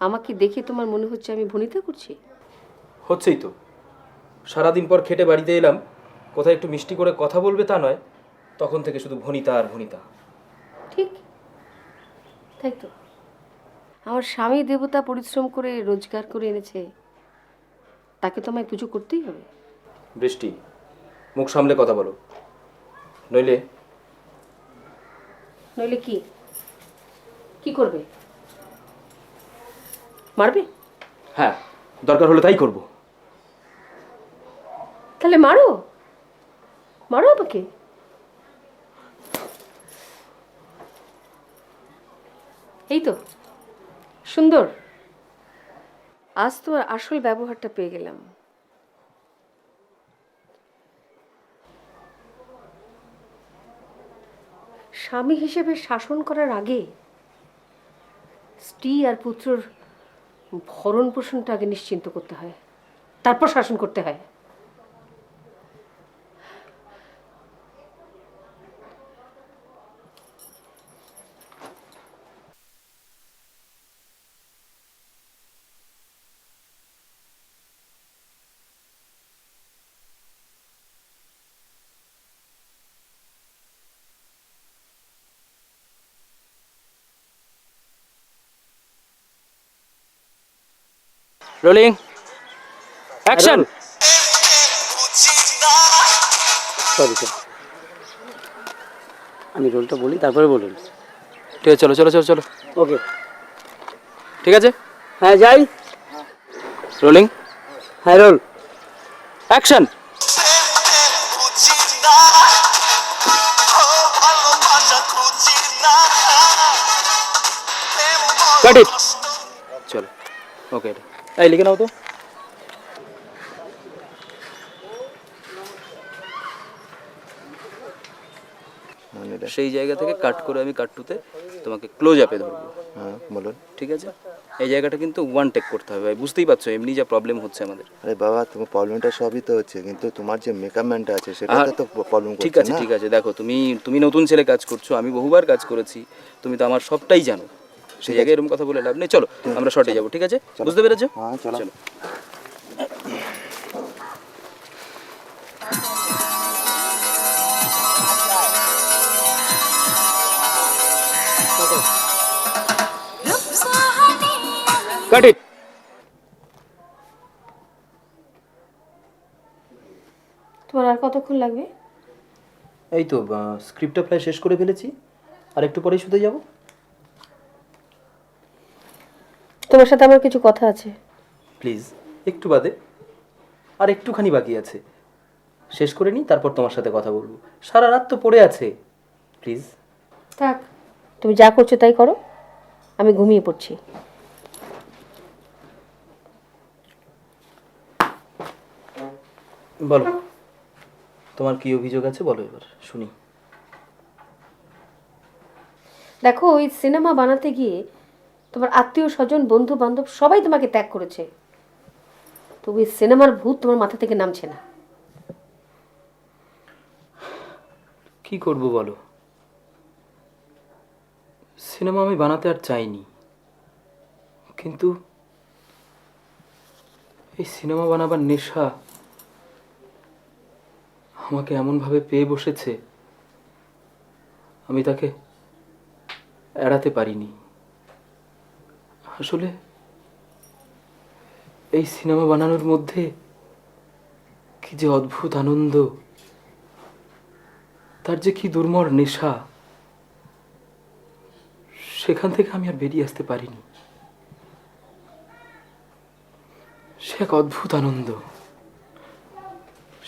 আমাকে দেখে তোমার মনে হচ্ছে আমি ভনিতা করছি? হচ্ছেই তো। সারাদিন পর খেটে বাড়িতে এলাম, কোথায় একটু মিষ্টি করে কথা বলবে তা নয়, তখন থেকে শুধু ভনিতা আর ভনিতা। ঠিক তাই তো। আমার স্বামী দেবতা পরিশ্রম করে রোজগার করে এনেছে, তাকে তো আমায় পুজো করতেই হবে। বৃষ্টি, মুখ সামলে কথা বলো, নইলে। নইলে কি? কি করবে? মারবে? হ্যাঁ, দরকার হলে তাই করব। তাহলে মারো, মারো আমাকে। এই তো সুন্দর, আজ তোমার আসল ব্যবহারটা পেয়ে গেলাম। স্বামী হিসেবে শাসন করার আগে স্ত্রী আর পুত্রর ভরণ পোষণটা আগে নিশ্চিন্ত করতে হয়, তারপর শাসন করতে হয়। Rolling, action. সরি স্যার, আমি রোলটা বলি তারপরে বলুন। ঠিক আছে, চলো চলো চলো চলো। ওকে, ঠিক আছে, হ্যাঁ যাই। রোলিং, হ্যাঁ রোল। অ্যাকশন। কাট ইট। চলো, ওকে, এই লিখে নাও তো। সেই জায়গা থেকে কাট করে আমি কাট টুতে তোমাকে ক্লোজ আপে ধরবো। হ্যাঁ বলুন। ঠিক আছে, এই জায়গাটা কিন্তু ওয়ান টেক করতে হবে ভাই, বুঝতেই পারছো এমনি যা প্রবলেম হচ্ছে আমাদের। আরে বাবা, তোমার প্রবলেমটা সবই তো হচ্ছে, কিন্তু তোমার যে মেকআপ ম্যানটা আছে সেটাতে তো প্রবলেম করছে। ঠিক আছে ঠিক আছে, দেখো তুমি নতুন ছেলে কাজ করছো, আমি বহুবার কাজ করেছি, তুমি তো আমার সবটাই জানো। সেই জায়গায় এরকম কথা বলে লাভ নেই। চলো আমরা শর্টে যাবো, ঠিক আছে? বুঝতে পেরেছো? হ্যাঁ চলো। চলো। কাট ইট। তোমার আর কতক্ষণ লাগবে? এই তো স্ক্রিপ্টটা প্রায় শেষ করে ফেলেছি, আর একটু পরেই শুতে যাব। তোমার সাথে আমার কিছু কথা আছে। প্লিজ একটু বাদে, আর একটুখানি বাকি আছে, শেষ করে নিই তারপর তোমার সাথে কথা বলবো। সারা রাত তো পড়ে আছে, প্লিজ। থাক, তুমি যা করছো তাই করো, আমি ঘুমিয়ে পড়ছি। বলো, তোমার কি অভিযোগ আছে বলো, এবার শুনি। দেখো, ওই সিনেমা বানাতে গিয়ে তোমার আত্মীয় স্বজন বন্ধু বান্ধব সবাই তোমাকে ত্যাগ করেছে, তবু এই সিনেমার ভূত তোমার মাথা থেকে নামছে না। কি করব বলো, সিনেমা আমি বানাতে আর চাইনি, কিন্তু এই সিনেমা বানাবার নেশা আমাকে এমনভাবে পেয়ে বসেছে আমি তাকে এড়াতে পারিনি। আসলে এই সিনেমা বানানোর মধ্যে কি যে অদ্ভুত আনন্দ, তার যে কি দুর্মর নেশা, সেখান থেকে আমি আর বেরিয়ে আসতে পারিনি। সে এক অদ্ভুত আনন্দ,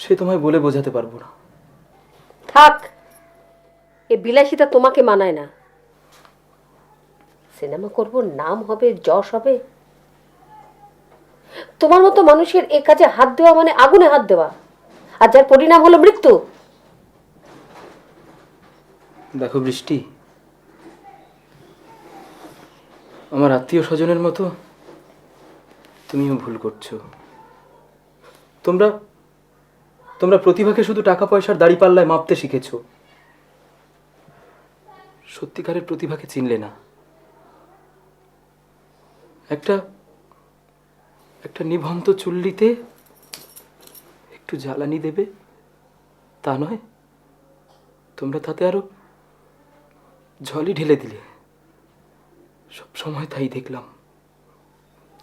সে তোমায় বলে বোঝাতে পারবো না। থাক, এ বিলাসিতা তোমাকে মানায় না। সিনেমা করব, নাম হবে, যশ হবে। তোমার মতো মানুষের এ কাজে হাত দেওয়া মানে আগুনে হাত দেওয়া, আর যার পরিণাম হলো মৃত্যু। দেখো বৃষ্টি, আমার আত্মীয় স্বজনের মতো তুমিও ভুল করছো। তোমরা তোমরা প্রতিভাকে শুধু টাকা পয়সার দাড়িপাল্লায় মাপতে শিখেছো, সত্যিকারের প্রতিভাকে চিনলে না। একটা একটা নিভন্ত চুল্লিতে একটু জ্বালানি দেবে, তা নয়, তোমরা তাতে আরো জলই ঢেলে দিলে। সব সময় তাই দেখলাম,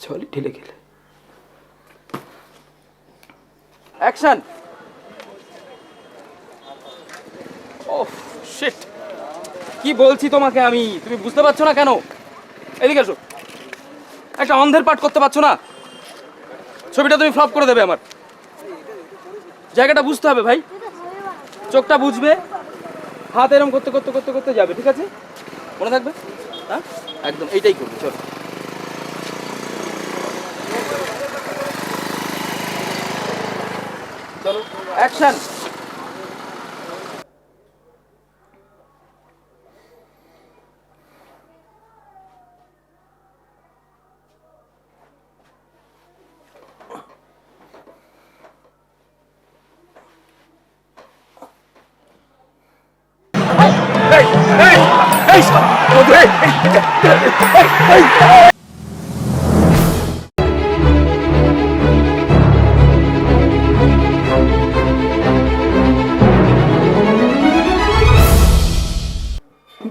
জলই ঢেলে গেলে। অ্যাকশন! ওহ শিট, কি বলছি তোমাকে আমি, তুমি বুঝতে পারছো না কেন? এদিকে এসো। একটা অন্ধের পাঠ করতে পারছো না? ছবিটা তুমি ফ্লপ করে দেবে। আমার জায়গাটা বুঝতে হবে ভাই, চোখটা বুঝবে, হাত এরম করতে করতে করতে করতে যাবে, ঠিক আছে? মনে থাকবে? হ্যাঁ, একদম এইটাই করবে। চলো চলো, অ্যাকশন!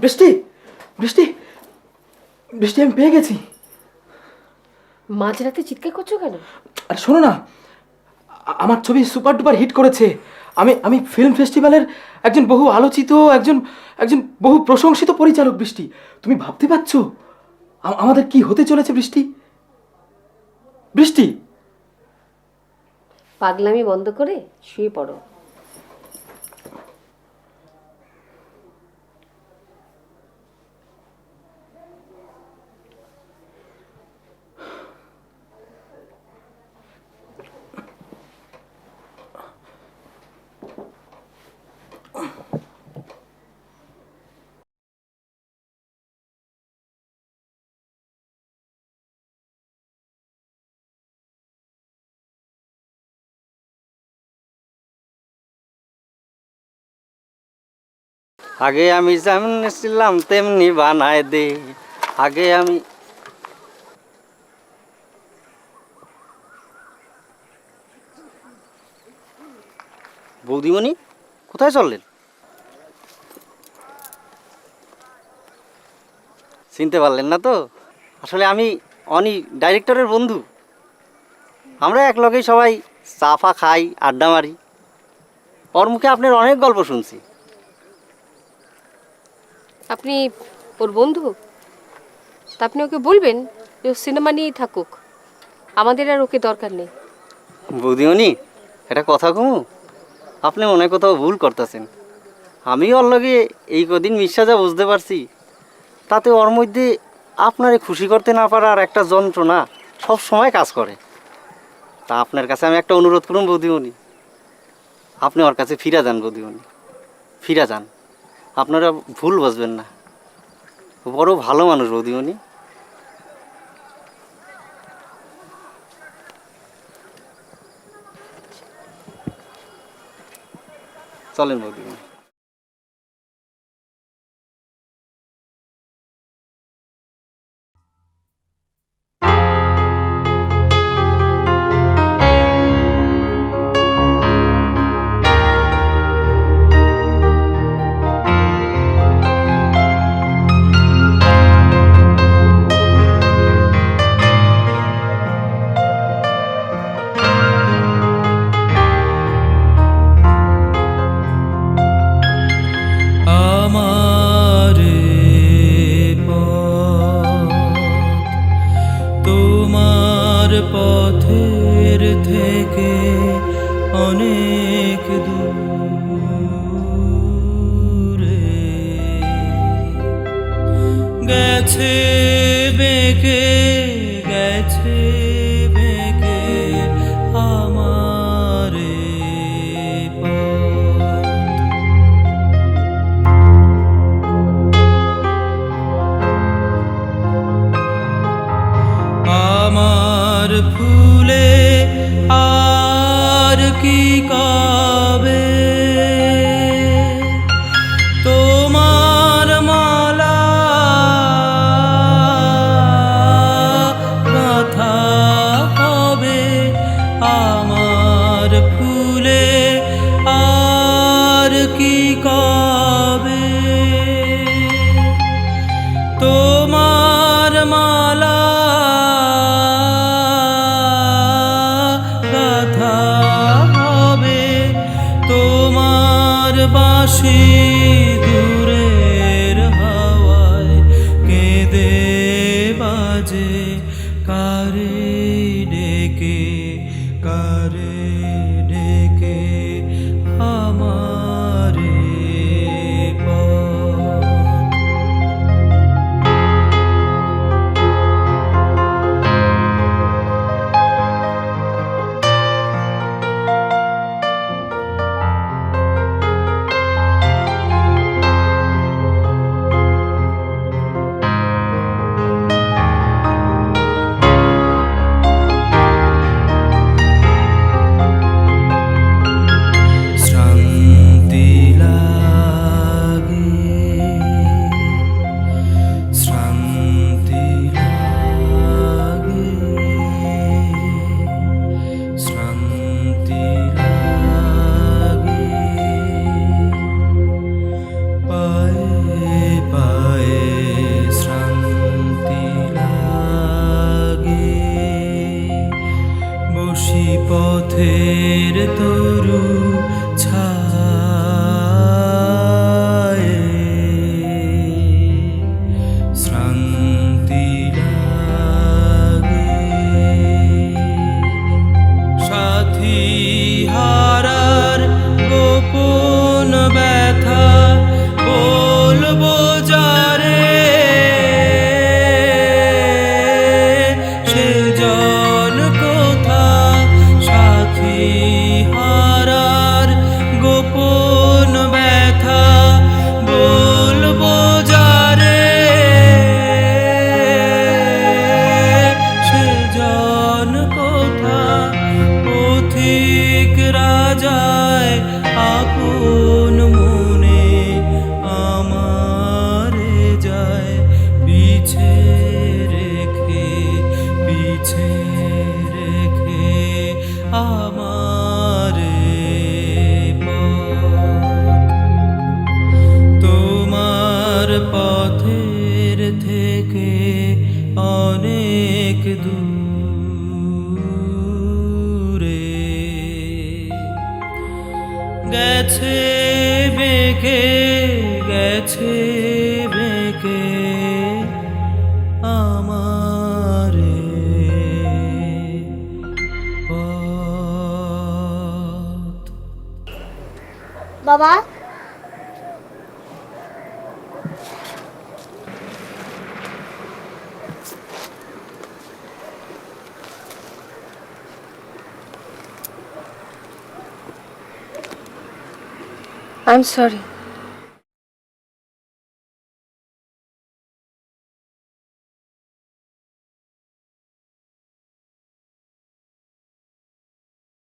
বৃষ্টি, বৃষ্টি, বৃষ্টি, আমি পেয়ে গেছি। মাঝরাতে চিৎকার করছো কেন? আর শোনো না, আমার ছবি সুপার ডুপার হিট করেছে। আমি আমি ফিল্ম ফেস্টিভ্যালের একজন বহু আলোচিত, একজন একজন বহু প্রশংসিত পরিচালক। বৃষ্টি, তুমি ভাবতে পারছো আমাদের কি হতে চলেছে? বৃষ্টি, বৃষ্টি, পাগলামি বন্ধ করে শুয়ে পড়ো। আগে আমি যেমন ছিলাম তেমনি বানায় দে। আগে আমি বৌদিমণি, কোথায় চললেন? চিনতে পারলেন না তো? আসলে আমি অনি ডাইরেক্টরের বন্ধু। আমরা এক লগেই সবাই চা ফা খাই, আড্ডা মারি। ওর মুখে আপনার অনেক গল্প শুনছি। আপনি ওর বন্ধু? তা আপনি ওকে বলবেন যে ও সিনেমা নিয়েই থাকুক, আমাদের আর ওকে দরকার নেই। বৌদিমণি, এটা কথা কমু, আপনি মনে কোথাও ভুল করতেছেন। আমি ওর লগে এই কদিন মিশা বুঝতে পারছি, তাতে ওর মধ্যে আপনারে খুশি করতে না পারার একটা যন্ত্রণা সব সময় কাজ করে। তা আপনার কাছে আমি একটা অনুরোধ করুন বৌদিমণি, আপনি ওর কাছে ফিরে যান বৌদিমণি, ফিরে যান। আপনারা ভুল বুঝবেন না, বড় ভালো মানুষ বৌদিমণি। চলেন বৌদিমণি। বেঁকে গেছে বেঁকে আমার আমার ফুলে আর কি কবে তোমার মালা গাঁথা হবে আমার ফুলে আর কি কবে তোমার মালা গাঁথা হবে তোমার বাঁশি দূরের হাওয়ায় কেঁদে বাজে কারে ডেকে আমারে পথ শ্রান্তি লাগে শ্রান্তি লাগে শ্রান্তি লাগে পায়ে পায়ে শ্রান্তি লাগে বসি পথের তরু ছায়ে শ্রান্তি লাগে সাথী হারার গোপন ব্যথা বলবো যারে সে জন কোথা সাথী হারার গোপন ব্যথা বলবো যারে সে জন কোথা পথিক রাজায় আপন মনে আমারে যায় পিছে রেখে আমারে পথ তোমার পথের থেকে অনেক দূরে গেছে বেঁকে গেছে বেঁকে আমারে পথ বাবা I'm sorry.